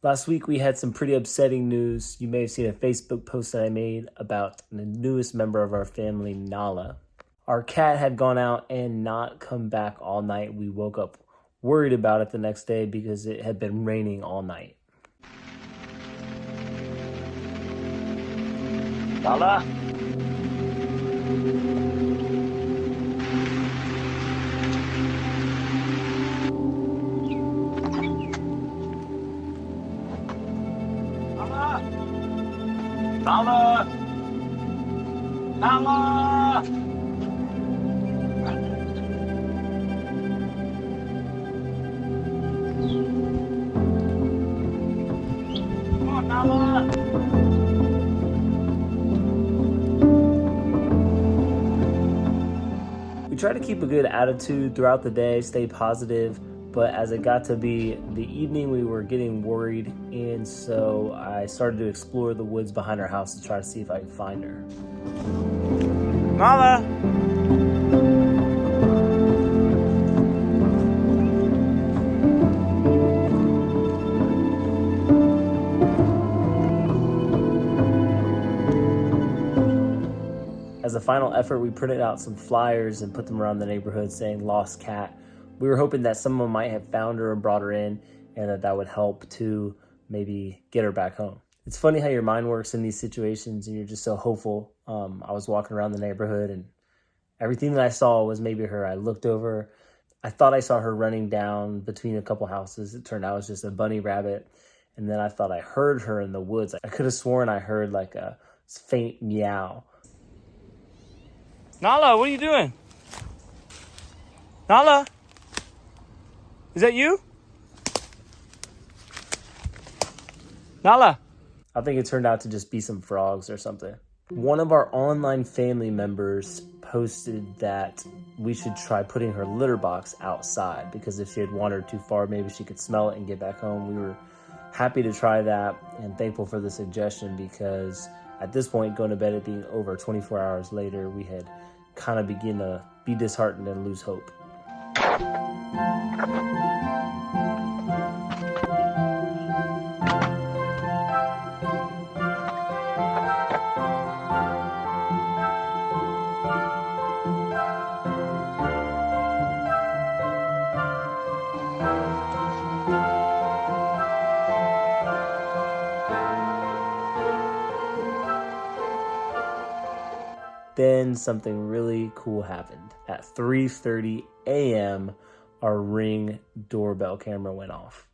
Last week we had some pretty upsetting news. You may have seen a Facebook post that I made about the newest member of our family, Nala. Our cat had gone out and not come back all night. We woke up worried about it the next day because it had been raining all night. Nala? Nala! Nala! Come on, Nala! We try to keep a good attitude throughout the day, stay positive, but as it got to be the evening, we were getting worried, and so I started to explore the woods behind our house to try to see if I could find her. Nala! As a final effort, we printed out some flyers and put them around the neighborhood saying "Lost Cat." We were hoping that someone might have found her and brought her in, and that would help to maybe get her back home. It's funny how your mind works in these situations and you're just so hopeful. I was walking around the neighborhood and everything that I saw was maybe her. I looked over. I thought I saw her running down between a couple houses. It turned out it was just a bunny rabbit. And then I thought I heard her in the woods. I could have sworn I heard like a faint meow. Nala, what are you doing? Nala? Is that you? Nala? I think it turned out to just be some frogs or something. One of our online family members posted that we should try putting her litter box outside because if she had wandered too far, maybe she could smell it and get back home. We were happy to try that and thankful for the suggestion because at this point, going to bed it being over 24 hours later, we had kind of begin to be disheartened and lose hope. Then something really cool happened. At 3:30 a.m., our Ring doorbell camera went off.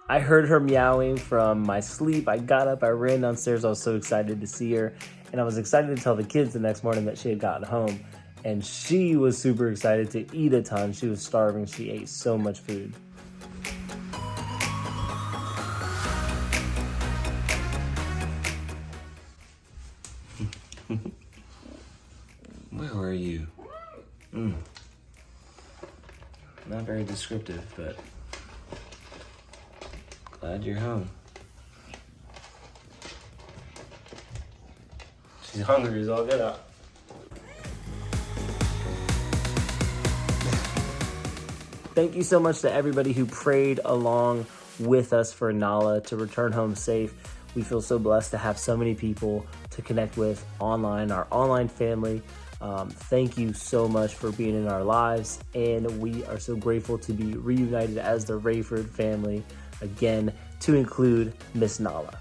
I heard her meowing from my sleep. I got up, I ran downstairs. I was so excited to see her. And I was excited to tell the kids the next morning that she had gotten home. And she was super excited to eat a ton. She was starving. She ate so much food. Where were you? Not very descriptive, but glad you're home. She's hungry as all get out. Thank you so much to everybody who prayed along with us for Nala to return home safe. We feel so blessed to have so many people to connect with online, our online family. Thank you so much for being in our lives, and we are so grateful to be reunited as the Rayford family again, to include Miss Nala.